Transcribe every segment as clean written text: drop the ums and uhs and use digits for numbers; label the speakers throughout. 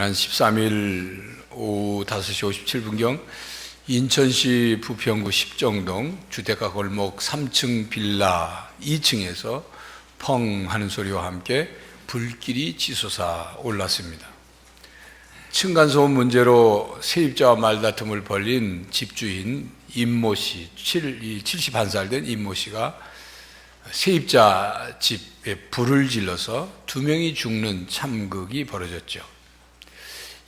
Speaker 1: 지난 13일 오후 5시 57분경 인천시 부평구 십정동 주택가 골목 3층 빌라 2층에서 펑 하는 소리와 함께 불길이 치솟아 올랐습니다. 층간소음 문제로 세입자와 말다툼을 벌인 집주인 임모 씨, 71살 된 임모 씨가 세입자 집에 불을 질러서 2명이 죽는 참극이 벌어졌죠.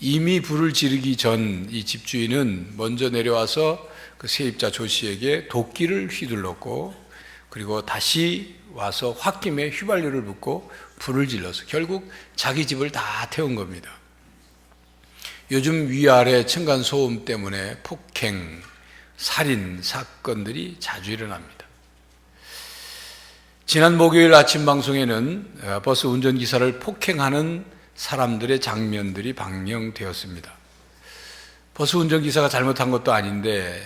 Speaker 1: 이미 불을 지르기 전 이 집주인은 먼저 내려와서 그 세입자 조 씨에게 도끼를 휘둘렀고, 그리고 다시 와서 홧김에 휘발유를 붓고 불을 질러서 결국 자기 집을 다 태운 겁니다. 요즘 위아래 층간소음 때문에 폭행, 살인 사건들이 자주 일어납니다. 지난 목요일 아침 방송에는 버스 운전기사를 폭행하는 사람들의 장면들이 방영되었습니다. 버스 운전기사가 잘못한 것도 아닌데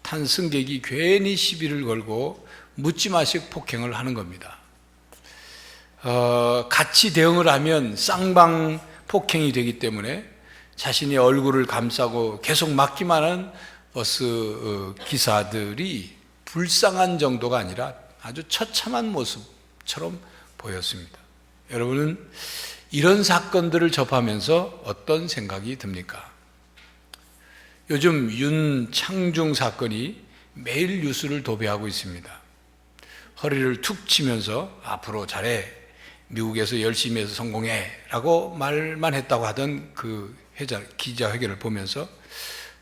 Speaker 1: 탄 승객이 괜히 시비를 걸고 묻지마식 폭행을 하는 겁니다. 같이 대응을 하면 쌍방 폭행이 되기 때문에 자신의 얼굴을 감싸고 계속 맞기만 하는 버스 기사들이 불쌍한 정도가 아니라 아주 처참한 모습처럼 보였습니다. 여러분은 이런 사건들을 접하면서 어떤 생각이 듭니까? 요즘 윤창중 사건이 매일 뉴스를 도배하고 있습니다. 허리를 툭 치면서 앞으로 잘해, 미국에서 열심히 해서 성공해 라고 말만 했다고 하던 그 기자회견을 보면서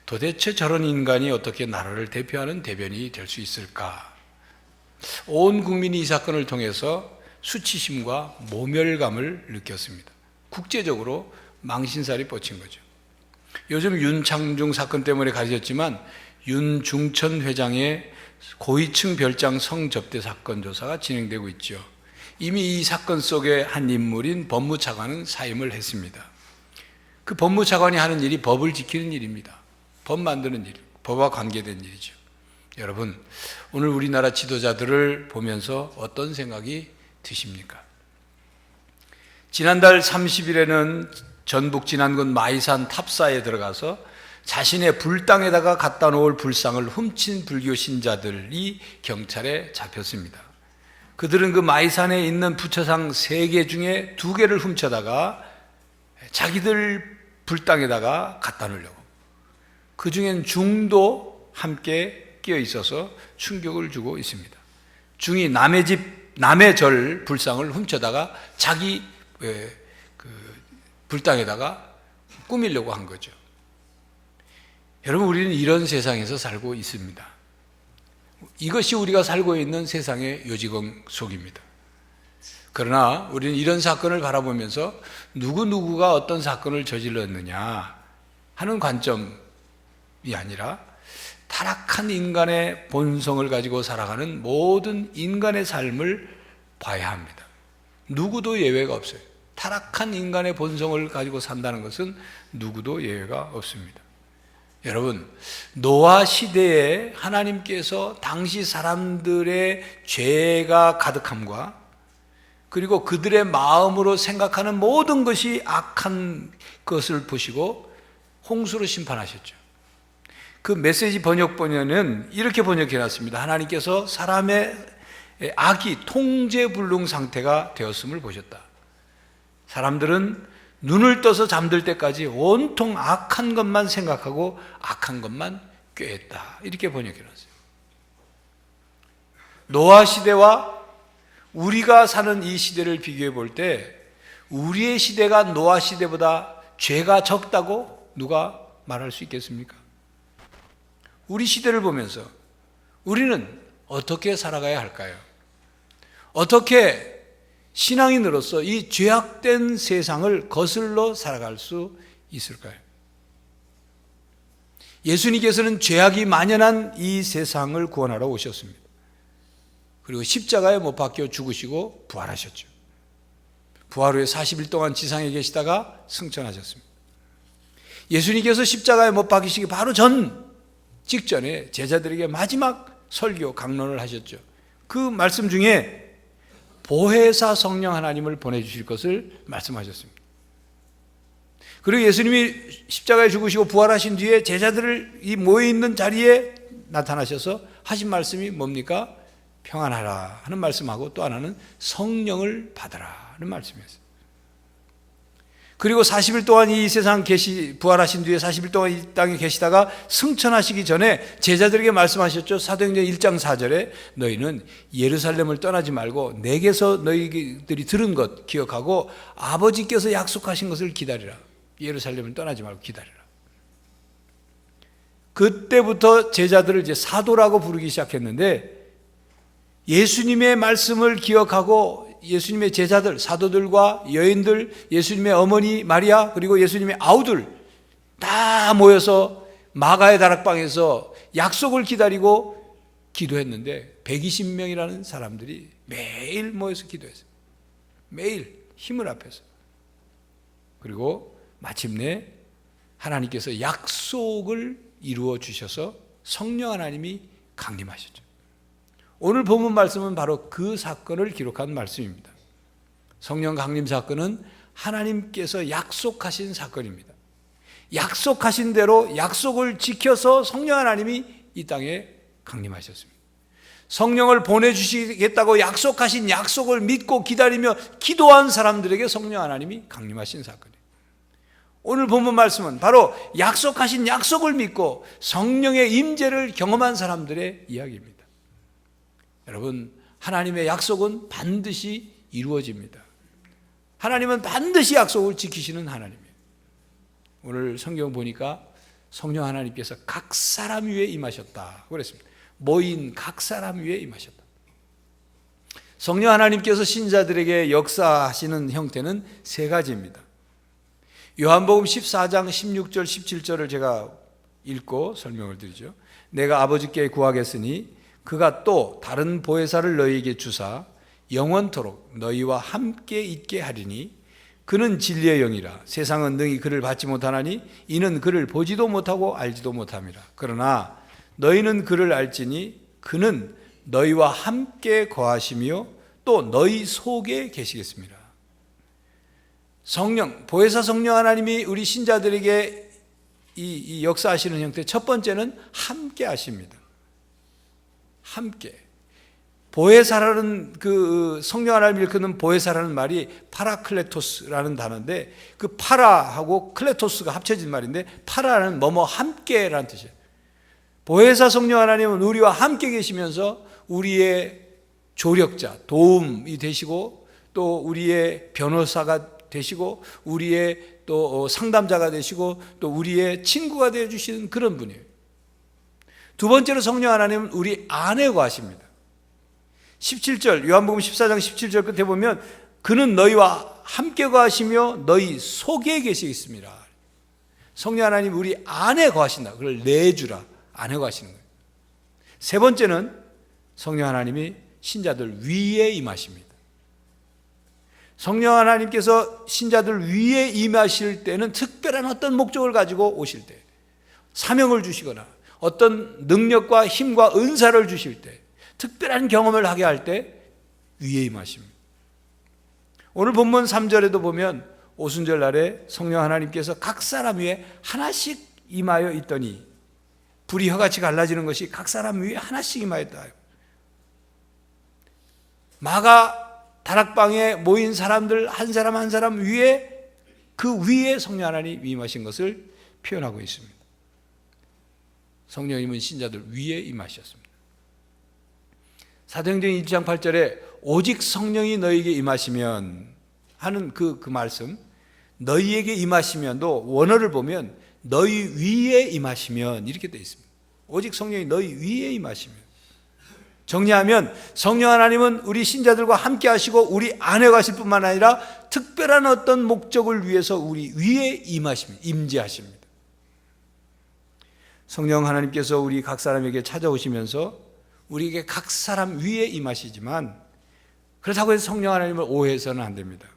Speaker 1: 도대체 저런 인간이 어떻게 나라를 대표하는 대변인이 될 수 있을까? 온 국민이 이 사건을 통해서 수치심과 모멸감을 느꼈습니다. 국제적으로 망신살이 뻗친 거죠. 요즘 윤창중 사건 때문에 가려졌지만 윤중천 회장의 고위층 별장 성접대 사건 조사가 진행되고 있죠. 이미 이 사건 속의 한 인물인 법무차관은 사임을 했습니다. 그 법무차관이 하는 일이 법을 지키는 일입니다. 법 만드는 일, 법과 관계된 일이죠. 여러분, 오늘 우리나라 지도자들을 보면서 어떤 생각이 드십니까? 지난달 30일에는 전북 진안군 마이산 탑사에 들어가서 자신의 불당에다가 갖다 놓을 불상을 훔친 불교 신자들이 경찰에 잡혔습니다. 그들은 그 마이산에 있는 부처상 3개 중에 2개를 훔쳐다가 자기들 불당에다가 갖다 놓으려고, 그 중엔 중도 함께 끼어 있어서 충격을 주고 있습니다. 중이 남의 절 불상을 훔쳐다가 자기 불당에다가 꾸미려고 한 거죠. 여러분, 우리는 이런 세상에서 살고 있습니다. 이것이 우리가 살고 있는 세상의 요지경 속입니다. 그러나 우리는 이런 사건을 바라보면서 누구가 어떤 사건을 저질렀느냐 하는 관점이 아니라 타락한 인간의 본성을 가지고 살아가는 모든 인간의 삶을 봐야 합니다. 누구도 예외가 없어요. 타락한 인간의 본성을 가지고 산다는 것은 누구도 예외가 없습니다. 여러분, 노아 시대에 하나님께서 당시 사람들의 죄가 가득함과 그리고 그들의 마음으로 생각하는 모든 것이 악한 것을 보시고 홍수로 심판하셨죠. 그 메시지 번역본에는 이렇게 번역해놨습니다. 하나님께서 사람의 악이 통제불능 상태가 되었음을 보셨다. 사람들은 눈을 떠서 잠들 때까지 온통 악한 것만 생각하고 악한 것만 꾀했다. 이렇게 번역해놨어요. 노아 시대와 우리가 사는 이 시대를 비교해 볼 때 우리의 시대가 노아 시대보다 죄가 적다고 누가 말할 수 있겠습니까? 우리 시대를 보면서 우리는 어떻게 살아가야 할까요? 어떻게 신앙인으로서 이 죄악된 세상을 거슬러 살아갈 수 있을까요? 예수님께서는 죄악이 만연한 이 세상을 구원하러 오셨습니다. 그리고 십자가에 못 박혀 죽으시고 부활하셨죠. 부활 후에 40일 동안 지상에 계시다가 승천하셨습니다. 예수님께서 십자가에 못 박히시기 바로 직전에 제자들에게 마지막 설교 강론을 하셨죠. 그 말씀 중에 보혜사 성령 하나님을 보내주실 것을 말씀하셨습니다. 그리고 예수님이 십자가에 죽으시고 부활하신 뒤에 제자들을 이 모여있는 자리에 나타나셔서 하신 말씀이 뭡니까? 평안하라 하는 말씀하고 또 하나는 성령을 받아라 하는 말씀이었어요. 그리고 40일 동안 이 세상 부활하신 뒤에 40일 동안 이 땅에 계시다가 승천하시기 전에 제자들에게 말씀하셨죠. 사도행전 1장 4절에 너희는 예루살렘을 떠나지 말고 내게서 너희들이 들은 것 기억하고 아버지께서 약속하신 것을 기다리라. 예루살렘을 떠나지 말고 기다리라. 그때부터 제자들을 이제 사도라고 부르기 시작했는데 예수님의 말씀을 기억하고 예수님의 제자들, 사도들과 여인들, 예수님의 어머니 마리아, 그리고 예수님의 아우들 다 모여서 마가의 다락방에서 약속을 기다리고 기도했는데 120명이라는 사람들이 매일 모여서 기도했어요. 매일 힘을 합해서. 그리고 마침내 하나님께서 약속을 이루어 주셔서 성령 하나님이 강림하셨죠. 오늘 본문 말씀은 바로 그 사건을 기록한 말씀입니다. 성령 강림 사건은 하나님께서 약속하신 사건입니다. 약속하신 대로 약속을 지켜서 성령 하나님이 이 땅에 강림하셨습니다. 성령을 보내주시겠다고 약속하신 약속을 믿고 기다리며 기도한 사람들에게 성령 하나님이 강림하신 사건이에요. 오늘 본문 말씀은 바로 약속하신 약속을 믿고 성령의 임재를 경험한 사람들의 이야기입니다. 여러분, 하나님의 약속은 반드시 이루어집니다. 하나님은 반드시 약속을 지키시는 하나님이에요. 오늘 성경 보니까 성령 하나님께서 각 사람 위에 임하셨다 그랬습니다. 모인 각 사람 위에 임하셨다. 성령 하나님께서 신자들에게 역사하시는 형태는 세 가지입니다. 요한복음 14장 16절 17절을 제가 읽고 설명을 드리죠. 내가 아버지께 구하겠으니 그가 또 다른 보혜사를 너희에게 주사 영원토록 너희와 함께 있게 하리니 그는 진리의 영이라. 세상은 능히 그를 받지 못하나니 이는 그를 보지도 못하고 알지도 못함이라. 그러나 너희는 그를 알지니 그는 너희와 함께 거하시며 또 너희 속에 계시겠습니다. 성령, 보혜사 성령 하나님이 우리 신자들에게 이 역사하시는 형태, 첫 번째는 함께 하십니다. 함께. 보혜사라는 그 성령 하나님을 일컫는 보혜사라는 말이 파라클레토스라는 단어인데 그 파라하고 클레토스가 합쳐진 말인데 파라는 뭐뭐 함께라는 뜻이에요. 보혜사 성령 하나님은 우리와 함께 계시면서 우리의 조력자, 도움이 되시고 또 우리의 변호사가 되시고 우리의 또 상담자가 되시고 또 우리의 친구가 되어주시는 그런 분이에요. 두 번째로 성령 하나님은 우리 안에 거하십니다. 17절 요한복음 14장 17절 끝에 보면 그는 너희와 함께 거하시며 너희 속에 계시겠습니다. 성령 하나님 우리 안에 거하신다. 그걸 내주라. 안에 거하시는 거예요. 세 번째는 성령 하나님이 신자들 위에 임하십니다. 성령 하나님께서 신자들 위에 임하실 때는 특별한 어떤 목적을 가지고 오실 때, 사명을 주시거나 어떤 능력과 힘과 은사를 주실 때, 특별한 경험을 하게 할 때 위에 임하십니다. 오늘 본문 3절에도 보면 오순절 날에 성령 하나님께서 각 사람 위에 하나씩 임하여 있더니 불이 혀같이 갈라지는 것이 각 사람 위에 하나씩 임하였다. 마가 다락방에 모인 사람들 한 사람 한 사람 위에 그 위에 성령 하나님 임하신 것을 표현하고 있습니다. 성령님은 신자들 위에 임하셨습니다. 사도행전 1장 8절에 오직 성령이 너희에게 임하시면 하는 그 말씀, 너희에게 임하시면도 원어를 보면 너희 위에 임하시면 이렇게 되어 있습니다. 오직 성령이 너희 위에 임하시면. 정리하면 성령 하나님은 우리 신자들과 함께 하시고 우리 안에 가실 뿐만 아니라 특별한 어떤 목적을 위해서 우리 위에 임하십니다. 임재하십니다. 성령 하나님께서 우리 각 사람에게 찾아오시면서 우리에게 각 사람 위에 임하시지만 그렇다고 해서 성령 하나님을 오해해서는 안 됩니다.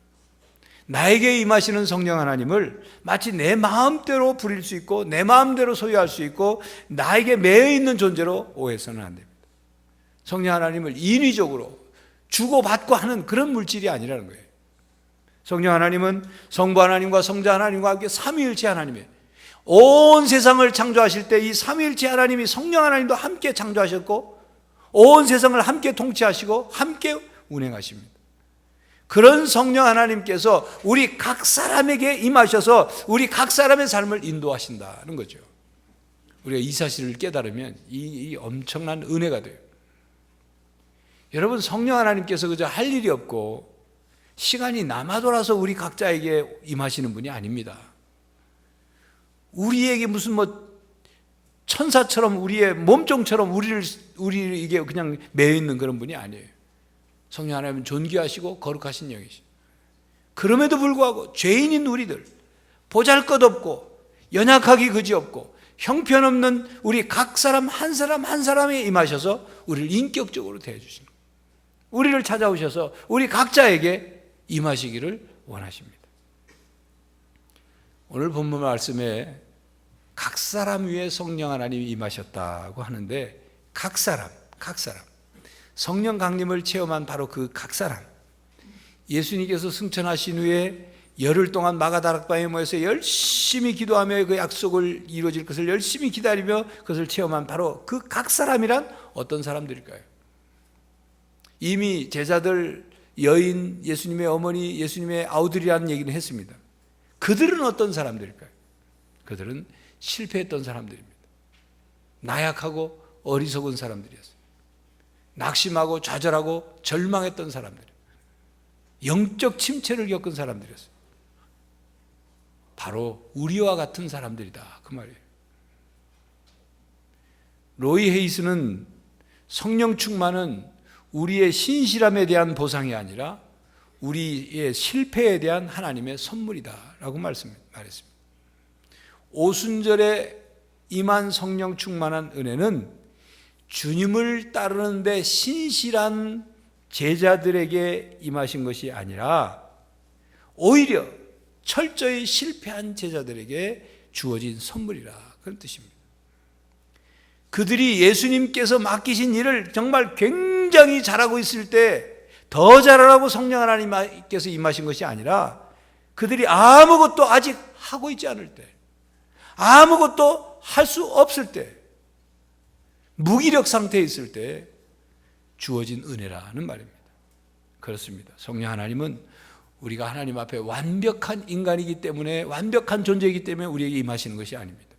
Speaker 1: 나에게 임하시는 성령 하나님을 마치 내 마음대로 부릴 수 있고 내 마음대로 소유할 수 있고 나에게 매여 있는 존재로 오해해서는 안 됩니다. 성령 하나님을 인위적으로 주고받고 하는 그런 물질이 아니라는 거예요. 성령 하나님은 성부 하나님과 성자 하나님과 함께 삼위일체 하나님이에요. 온 세상을 창조하실 때 이 삼위일체 하나님이 성령 하나님도 함께 창조하셨고 온 세상을 함께 통치하시고 함께 운행하십니다. 그런 성령 하나님께서 우리 각 사람에게 임하셔서 우리 각 사람의 삶을 인도하신다는 거죠. 우리가 이 사실을 깨달으면 이 엄청난 은혜가 돼요. 여러분, 성령 하나님께서 그저 할 일이 없고 시간이 남아 돌아서 우리 각자에게 임하시는 분이 아닙니다. 우리에게 무슨 천사처럼 우리의 몸종처럼 우리에게 그냥 매여 있는 그런 분이 아니에요. 성령 하나님은 존귀하시고 거룩하신 영이시죠. 그럼에도 불구하고 죄인인 우리들, 보잘것없고 연약하기 그지없고 형편없는 우리 각 사람 한 사람 한 사람에 임하셔서 우리를 인격적으로 대해주시는 거예요. 우리를 찾아오셔서 우리 각자에게 임하시기를 원하십니다. 오늘 본문 말씀에 각 사람 위에 성령 하나님이 임하셨다고 하는데 각 사람 성령 강림을 체험한 바로 그 각 사람, 예수님께서 승천하신 후에 열흘 동안 마가다락방에 모여서 열심히 기도하며 그 약속을 이루어질 것을 열심히 기다리며 그것을 체험한 바로 그 각 사람이란 어떤 사람들일까요? 이미 제자들, 여인, 예수님의 어머니, 예수님의 아우들이라는 얘기는 했습니다. 그들은 어떤 사람들일까요? 그들은 실패했던 사람들입니다. 나약하고 어리석은 사람들이었어요. 낙심하고 좌절하고 절망했던 사람들, 영적 침체를 겪은 사람들이었어요. 바로 우리와 같은 사람들이다, 그 말이에요. 로이 헤이스는 성령 충만은 우리의 신실함에 대한 보상이 아니라 우리의 실패에 대한 하나님의 선물이다라고 말했습니다. 오순절에 임한 성령 충만한 은혜는 주님을 따르는 데 신실한 제자들에게 임하신 것이 아니라 오히려 철저히 실패한 제자들에게 주어진 선물이라, 그런 뜻입니다. 그들이 예수님께서 맡기신 일을 정말 굉장히 잘하고 있을 때 더 잘하라고 성령 하나님께서 임하신 것이 아니라 그들이 아무것도 아직 하고 있지 않을 때, 아무것도 할 수 없을 때, 무기력 상태에 있을 때 주어진 은혜라는 말입니다. 그렇습니다. 성령 하나님은 우리가 하나님 앞에 완벽한 인간이기 때문에, 완벽한 존재이기 때문에 우리에게 임하시는 것이 아닙니다.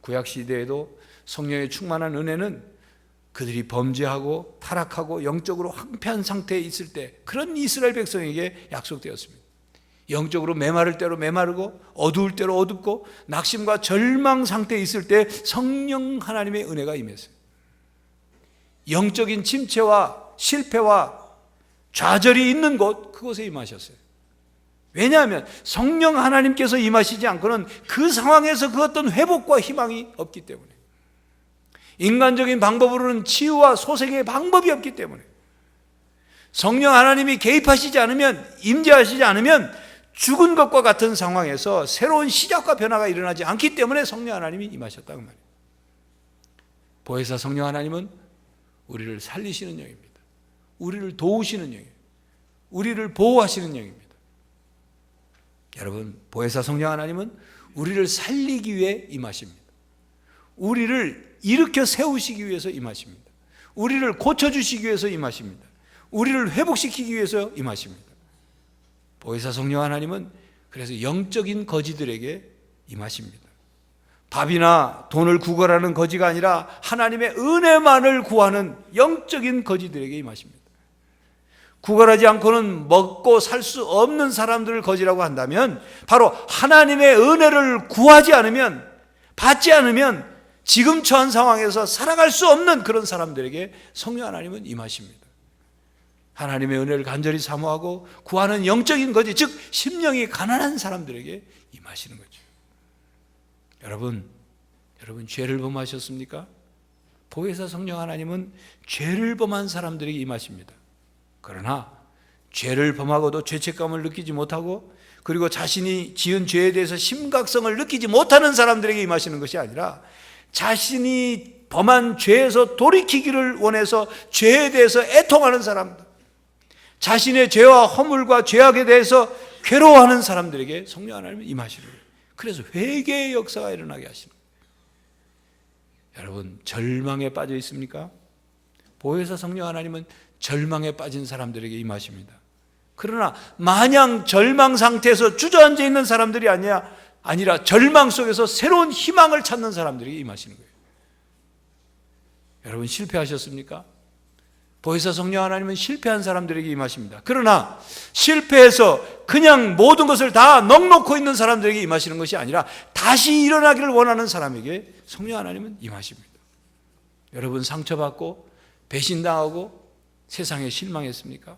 Speaker 1: 구약시대에도 성령의 충만한 은혜는 그들이 범죄하고 타락하고 영적으로 황폐한 상태에 있을 때 그런 이스라엘 백성에게 약속되었습니다. 영적으로 메마를 때로 메마르고 어두울 때로 어둡고 낙심과 절망 상태에 있을 때 성령 하나님의 은혜가 임했어요. 영적인 침체와 실패와 좌절이 있는 곳, 그곳에 임하셨어요. 왜냐하면 성령 하나님께서 임하시지 않고는 그 상황에서 그 어떤 회복과 희망이 없기 때문에, 인간적인 방법으로는 치유와 소생의 방법이 없기 때문에, 성령 하나님이 개입하시지 않으면, 임재하시지 않으면 죽은 것과 같은 상황에서 새로운 시작과 변화가 일어나지 않기 때문에 성령 하나님이 임하셨다고 말이에요. 보혜사 성령 하나님은 우리를 살리시는 영입니다. 우리를 도우시는 영이에요. 우리를 보호하시는 영입니다. 여러분, 보혜사 성령 하나님은 우리를 살리기 위해 임하십니다. 우리를 일으켜 세우시기 위해서 임하십니다. 우리를 고쳐주시기 위해서 임하십니다. 우리를 회복시키기 위해서 임하십니다. 보혜사 성령 하나님은 그래서 영적인 거지들에게 임하십니다. 밥이나 돈을 구걸하는 거지가 아니라 하나님의 은혜만을 구하는 영적인 거지들에게 임하십니다. 구걸하지 않고는 먹고 살 수 없는 사람들을 거지라고 한다면, 바로 하나님의 은혜를 구하지 않으면, 받지 않으면 지금 처한 상황에서 살아갈 수 없는 그런 사람들에게 성령 하나님은 임하십니다. 하나님의 은혜를 간절히 사모하고 구하는 영적인 거지, 즉 심령이 가난한 사람들에게 임하시는 거죠. 여러분 죄를 범하셨습니까? 보혜사 성령 하나님은 죄를 범한 사람들에게 임하십니다. 그러나 죄를 범하고도 죄책감을 느끼지 못하고, 그리고 자신이 지은 죄에 대해서 심각성을 느끼지 못하는 사람들에게 임하시는 것이 아니라, 자신이 범한 죄에서 돌이키기를 원해서 죄에 대해서 애통하는 사람들, 자신의 죄와 허물과 죄악에 대해서 괴로워하는 사람들에게 성령 하나님은 임하시는 거예요. 그래서 회개의 역사가 일어나게 하시는 거예요. 여러분, 절망에 빠져 있습니까? 보혜사 성령 하나님은 절망에 빠진 사람들에게 임하십니다. 그러나 마냥 절망 상태에서 주저앉아 있는 사람들이 아니라 절망 속에서 새로운 희망을 찾는 사람들에게 임하시는 거예요. 여러분, 실패하셨습니까? 보혜사 성령 하나님은 실패한 사람들에게 임하십니다. 그러나 실패해서 그냥 모든 것을 다 넉놓고 있는 사람들에게 임하시는 것이 아니라 다시 일어나기를 원하는 사람에게 성령 하나님은 임하십니다. 여러분, 상처받고 배신당하고 세상에 실망했습니까?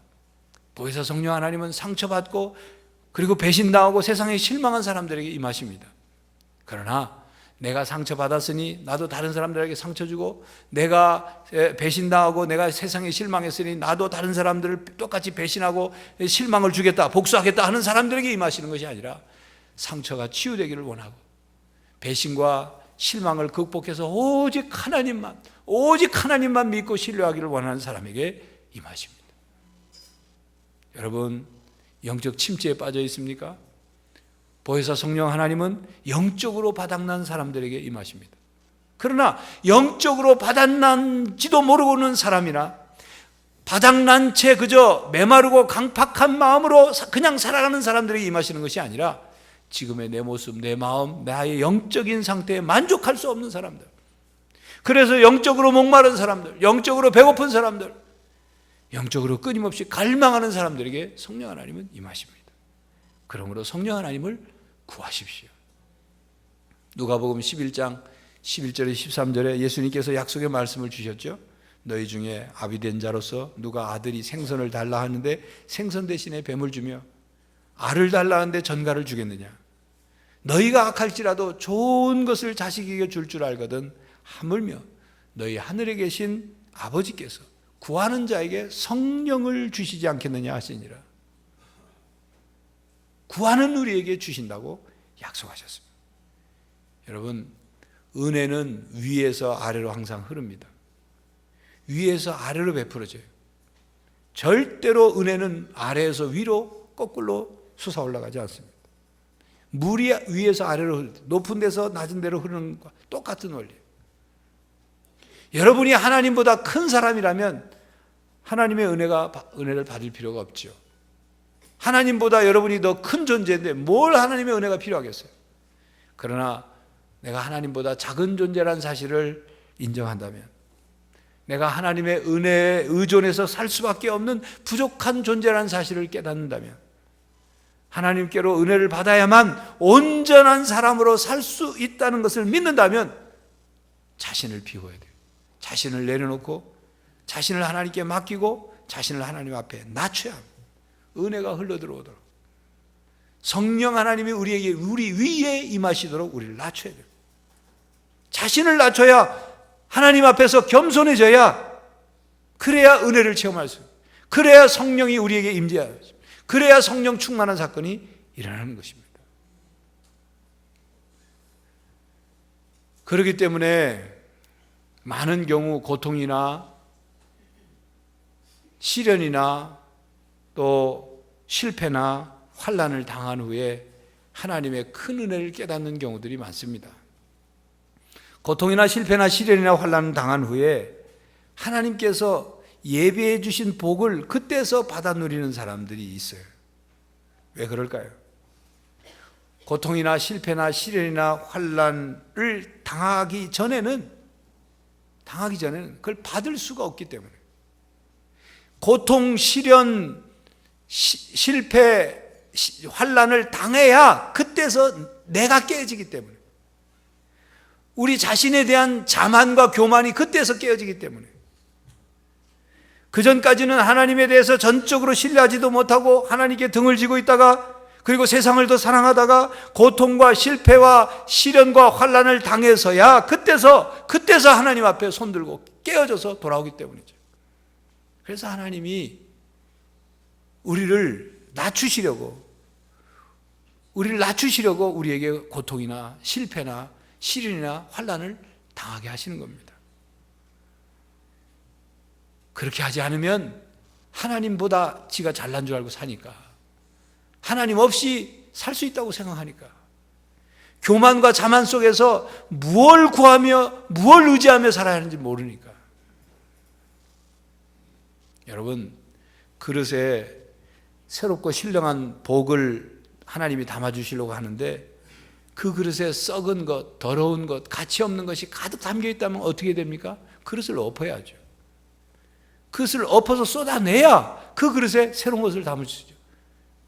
Speaker 1: 보혜사 성령 하나님은 상처받고 그리고 배신당하고 세상에 실망한 사람들에게 임하십니다. 그러나 내가 상처받았으니 나도 다른 사람들에게 상처 주고, 내가 배신당하고 내가 세상에 실망했으니 나도 다른 사람들을 똑같이 배신하고 실망을 주겠다, 복수하겠다 하는 사람들에게 임하시는 것이 아니라 상처가 치유되기를 원하고 배신과 실망을 극복해서 오직 하나님만 믿고 신뢰하기를 원하는 사람에게 임하십니다. 여러분, 영적 침체에 빠져 있습니까? 보혜사 성령 하나님은 영적으로 바닥난 사람들에게 임하십니다. 그러나 영적으로 바닥난지도 모르고는 사람이나 바닥난 채 그저 메마르고 강팍한 마음으로 그냥 살아가는 사람들에게 임하시는 것이 아니라 지금의 내 모습, 내 마음, 나의 영적인 상태에 만족할 수 없는 사람들, 그래서 영적으로 목마른 사람들, 영적으로 배고픈 사람들, 영적으로 끊임없이 갈망하는 사람들에게 성령 하나님은 임하십니다. 그러므로 성령 하나님을 구하십시오. 누가복음 11장 11절에 13절에 예수님께서 약속의 말씀을 주셨죠. 너희 중에 아비된 자로서 누가 아들이 생선을 달라 하는데 생선 대신에 뱀을 주며 알을 달라 하는데 전갈을 주겠느냐. 너희가 악할지라도 좋은 것을 자식에게 줄 줄 알거든 하물며 너희 하늘에 계신 아버지께서 구하는 자에게 성령을 주시지 않겠느냐 하시니라. 구하는 우리에게 주신다고 약속하셨습니다. 여러분, 은혜는 위에서 아래로 항상 흐릅니다. 위에서 아래로 베풀어져요. 절대로 은혜는 아래에서 위로 거꾸로 솟아 올라가지 않습니다. 물이 위에서 아래로 흐를 때 높은 데서 낮은 데로 흐르는 것과 똑같은 원리예요. 여러분이 하나님보다 큰 사람이라면 하나님의 은혜를 받을 필요가 없죠. 하나님보다 여러분이 더 큰 존재인데 뭘 하나님의 은혜가 필요하겠어요? 그러나 내가 하나님보다 작은 존재라는 사실을 인정한다면, 내가 하나님의 은혜에 의존해서 살 수밖에 없는 부족한 존재라는 사실을 깨닫는다면, 하나님께로 은혜를 받아야만 온전한 사람으로 살 수 있다는 것을 믿는다면 자신을 비워야 돼요. 자신을 내려놓고 자신을 하나님께 맡기고 자신을 하나님 앞에 낮춰야 합니다. 은혜가 흘러들어오도록 성령 하나님이 우리 위에 임하시도록 우리를 낮춰야 돼요. 자신을 낮춰야 하나님 앞에서 겸손해져야, 그래야 은혜를 체험할 수 있어요. 그래야 성령이 우리에게 임재하죠. 그래야 성령 충만한 사건이 일어나는 것입니다. 그렇기 때문에 많은 경우 고통이나 시련이나 또 실패나 환난을 당한 후에 하나님의 큰 은혜를 깨닫는 경우들이 많습니다. 고통이나 실패나 시련이나 환난을 당한 후에 하나님께서 예비해 주신 복을 그때서 받아 누리는 사람들이 있어요. 왜 그럴까요? 고통이나 실패나 시련이나 환난을 당하기 전에는 그걸 받을 수가 없기 때문에, 고통, 시련, 실패, 환난을 당해야 그때서 내가 깨지기 때문에, 우리 자신에 대한 자만과 교만이 그때서 깨어지기 때문에, 그전까지는 하나님에 대해서 전적으로 신뢰하지도 못하고 하나님께 등을 지고 있다가, 그리고 세상을 더 사랑하다가 고통과 실패와 시련과 환난을 당해서야 그때서 하나님 앞에 손들고 깨어져서 돌아오기 때문이죠. 그래서 하나님이 우리를 낮추시려고 우리에게 고통이나 실패나 시련이나 환난을 당하게 하시는 겁니다. 그렇게 하지 않으면 하나님보다 지가 잘난 줄 알고 사니까, 하나님 없이 살 수 있다고 생각하니까, 교만과 자만 속에서 무엇을 구하며 무엇을 의지하며 살아야 하는지 모르니까. 여러분, 그릇에 새롭고 신령한 복을 하나님이 담아주시려고 하는데 그 그릇에 썩은 것, 더러운 것, 가치 없는 것이 가득 담겨 있다면 어떻게 됩니까? 그릇을 엎어야죠. 그릇을 엎어서 쏟아내야 그 그릇에 새로운 것을 담을 수 있죠.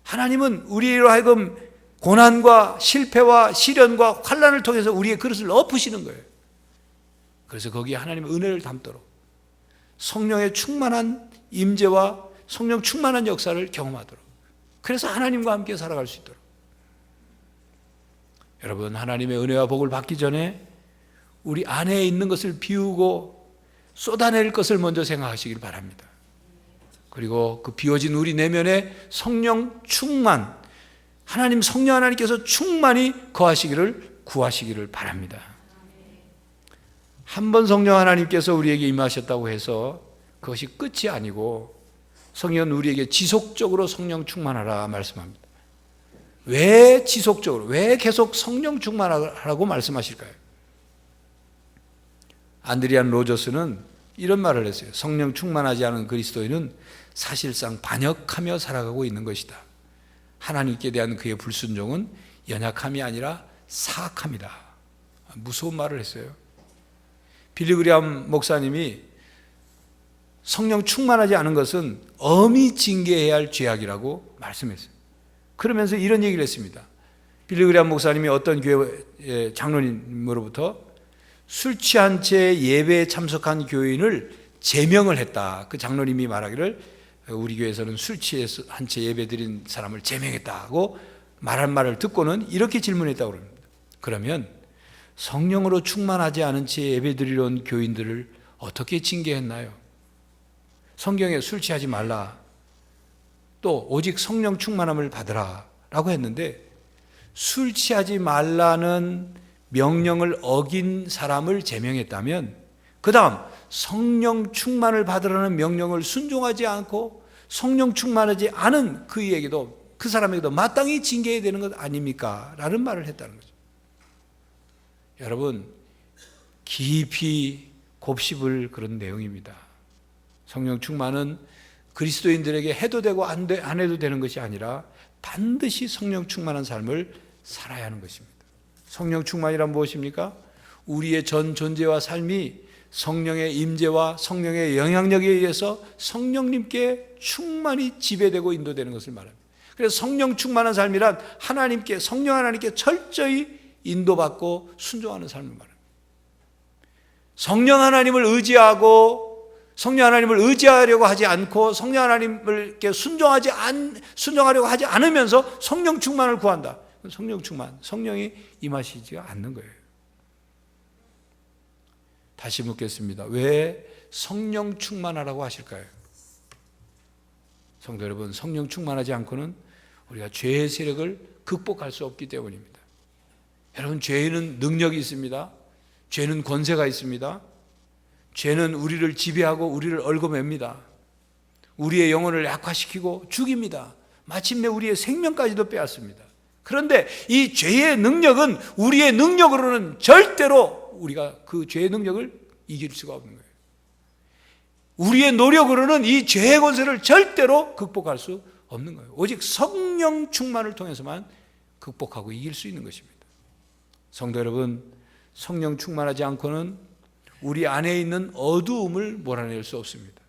Speaker 1: 하나님은 우리로 하여금 고난과 실패와 시련과 환난을 통해서 우리의 그릇을 엎으시는 거예요. 그래서 거기에 하나님의 은혜를 담도록 성령의 충만한 임재와 성령 충만한 역사를 경험하도록, 그래서 하나님과 함께 살아갈 수 있도록. 여러분, 하나님의 은혜와 복을 받기 전에 우리 안에 있는 것을 비우고 쏟아낼 것을 먼저 생각하시길 바랍니다. 그리고 그 비워진 우리 내면에 성령 충만, 하나님 성령 하나님께서 충만히 거하시기를 구하시기를 바랍니다. 한 번 성령 하나님께서 우리에게 임하셨다고 해서 그것이 끝이 아니고 성령은 우리에게 지속적으로 성령 충만하라 말씀합니다. 왜 지속적으로, 왜 계속 성령 충만하라고 말씀하실까요? 안드리안 로저스는 이런 말을 했어요. 성령 충만하지 않은 그리스도인은 사실상 반역하며 살아가고 있는 것이다. 하나님께 대한 그의 불순종은 연약함이 아니라 사악함이다. 무서운 말을 했어요. 빌리 그레이엄 목사님이 성령 충만하지 않은 것은 엄히 징계해야 할 죄악이라고 말씀했어요. 그러면서 이런 얘기를 했습니다. 빌리 그레이엄 목사님이 어떤 교회 장로님으로부터 술 취한 채 예배에 참석한 교인을 제명을 했다. 그 장로님이 말하기를 우리 교회에서는 술 취한 채 예배 드린 사람을 제명했다고 말한 말을 듣고는 이렇게 질문했다고 합니다. 그러면 성령으로 충만하지 않은 채 예배 드리러 온 교인들을 어떻게 징계했나요? 성경에 술 취하지 말라, 또 오직 성령 충만함을 받으라 라고 했는데, 술 취하지 말라는 명령을 어긴 사람을 제명했다면 그 다음 성령 충만을 받으라는 명령을 순종하지 않고 성령 충만하지 않은 그에게도, 그 사람에게도 마땅히 징계해야 되는 것 아닙니까? 라는 말을 했다는 거죠. 여러분, 깊이 곱씹을 그런 내용입니다. 성령 충만은 그리스도인들에게 해도 되고 안 해도 되는 것이 아니라 반드시 성령 충만한 삶을 살아야 하는 것입니다. 성령 충만이란 무엇입니까? 우리의 전 존재와 삶이 성령의 임재와 성령의 영향력에 의해서 성령님께 충만히 지배되고 인도되는 것을 말합니다. 그래서 성령 충만한 삶이란 하나님께, 성령 하나님께 철저히 인도받고 순종하는 삶을 말합니다. 성령 하나님을 의지하고 성령 하나님을 의지하려고 하지 않고 성령 하나님께 순종하려고 하지 않으면서 성령 충만을 구한다. 성령 충만, 성령이 임하시지가 않는 거예요. 다시 묻겠습니다. 왜 성령 충만하라고 하실까요? 성도 여러분, 성령 충만하지 않고는 우리가 죄의 세력을 극복할 수 없기 때문입니다. 여러분, 죄에는 능력이 있습니다. 죄는 권세가 있습니다. 죄는 우리를 지배하고 우리를 얽어맵니다. 우리의 영혼을 약화시키고 죽입니다. 마침내 우리의 생명까지도 빼앗습니다. 그런데 이 죄의 능력은 우리의 능력으로는 절대로 우리가 그 죄의 능력을 이길 수가 없는 거예요. 우리의 노력으로는 이 죄의 권세를 절대로 극복할 수 없는 거예요. 오직 성령 충만을 통해서만 극복하고 이길 수 있는 것입니다. 성도 여러분, 성령 충만하지 않고는 우리 안에 있는 어두움을 몰아낼 수 없습니다.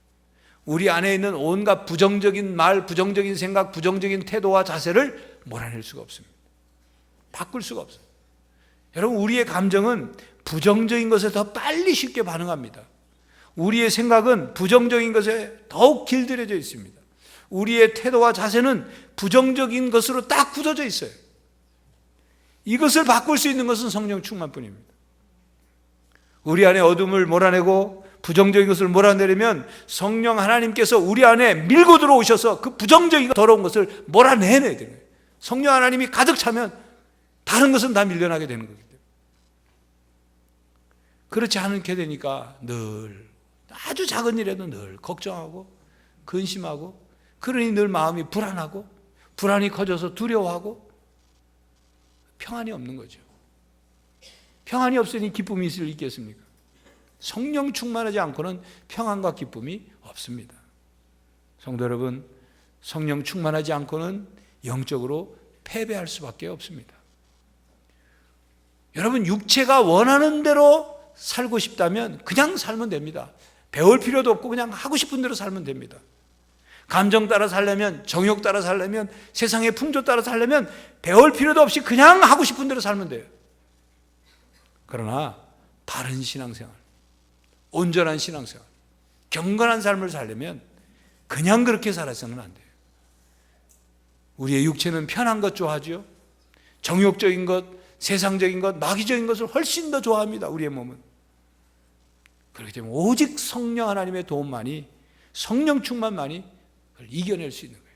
Speaker 1: 우리 안에 있는 온갖 부정적인 말, 부정적인 생각, 부정적인 태도와 자세를 몰아낼 수가 없습니다. 바꿀 수가 없어요. 여러분, 우리의 감정은 부정적인 것에 더 빨리 쉽게 반응합니다. 우리의 생각은 부정적인 것에 더욱 길들여져 있습니다. 우리의 태도와 자세는 부정적인 것으로 딱 굳어져 있어요. 이것을 바꿀 수 있는 것은 성령 충만뿐입니다. 우리 안에 어둠을 몰아내고 부정적인 것을 몰아내려면 성령 하나님께서 우리 안에 밀고 들어오셔서 그 부정적인 더러운 것을 몰아내야 되는 거예요. 성령 하나님이 가득 차면 다른 것은 다 밀려나게 되는 거기 때문에. 그렇지 않게 되니까 늘 아주 작은 일에도 늘 걱정하고 근심하고, 그러니 늘 마음이 불안하고, 불안이 커져서 두려워하고, 평안이 없는 거죠. 평안이 없으니 기쁨이 있을 리 있겠습니까? 성령 충만하지 않고는 평안과 기쁨이 없습니다. 성도 여러분, 성령 충만하지 않고는 영적으로 패배할 수밖에 없습니다. 여러분, 육체가 원하는 대로 살고 싶다면 그냥 살면 됩니다. 배울 필요도 없고 그냥 하고 싶은 대로 살면 됩니다. 감정 따라 살려면, 정욕 따라 살려면, 세상의 풍조 따라 살려면 배울 필요도 없이 그냥 하고 싶은 대로 살면 돼요. 그러나 바른 신앙생활, 온전한 신앙생활, 경건한 삶을 살려면 그냥 그렇게 살아서는 안 돼요. 우리의 육체는 편한 것 좋아하죠. 정욕적인 것, 세상적인 것, 마귀적인 것을 훨씬 더 좋아합니다. 우리의 몸은. 그렇기 때문에 오직 성령 하나님의 도움만이, 성령 충만만이 그걸 이겨낼 수 있는 거예요.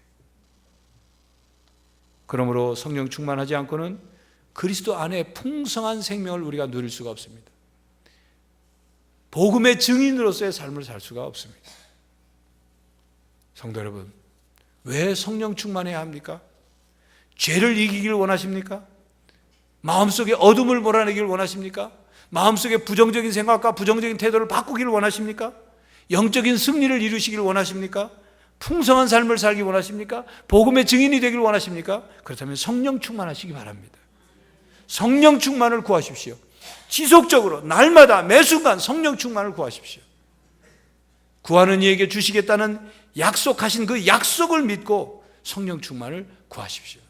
Speaker 1: 그러므로 성령 충만하지 않고는 그리스도 안에 풍성한 생명을 우리가 누릴 수가 없습니다. 복음의 증인으로서의 삶을 살 수가 없습니다. 성도 여러분, 왜 성령 충만해야 합니까? 죄를 이기길 원하십니까? 마음속에 어둠을 몰아내길 원하십니까? 마음속에 부정적인 생각과 부정적인 태도를 바꾸기를 원하십니까? 영적인 승리를 이루시길 원하십니까? 풍성한 삶을 살기 원하십니까? 복음의 증인이 되길 원하십니까? 그렇다면 성령 충만하시기 바랍니다. 성령 충만을 구하십시오. 지속적으로 날마다 매순간 성령 충만을 구하십시오. 구하는 이에게 주시겠다는 약속하신 그 약속을 믿고 성령 충만을 구하십시오.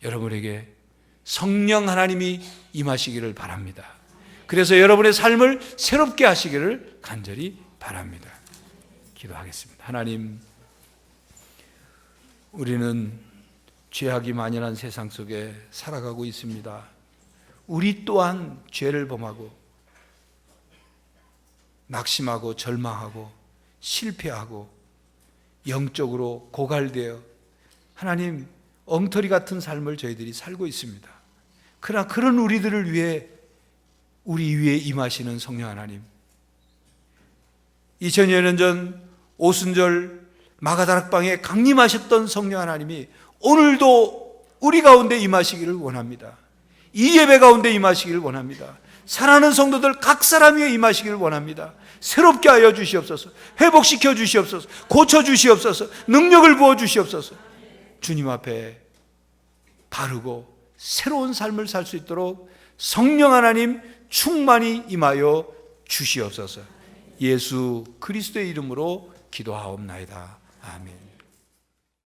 Speaker 1: 여러분에게 성령 하나님이 임하시기를 바랍니다. 그래서 여러분의 삶을 새롭게 하시기를 간절히 바랍니다. 기도하겠습니다. 하나님, 우리는 죄악이 만연한 세상 속에 살아가고 있습니다. 우리 또한 죄를 범하고 낙심하고 절망하고 실패하고 영적으로 고갈되어 하나님 엉터리 같은 삶을 저희들이 살고 있습니다. 그러나 그런 우리들을 위해 우리 위에 임하시는 성령 하나님, 2000여 년 전 오순절 마가다락방에 강림하셨던 성령 하나님이 오늘도 우리 가운데 임하시기를 원합니다. 이 예배 가운데 임하시기를 원합니다. 사랑하는 성도들 각 사람 위에 임하시기를 원합니다. 새롭게 하여 주시옵소서. 회복시켜 주시옵소서. 고쳐 주시옵소서. 능력을 부어 주시옵소서. 주님 앞에 바르고 새로운 삶을 살 수 있도록 성령 하나님 충만히 임하여 주시옵소서. 예수 그리스도의 이름으로 기도하옵나이다. 아멘.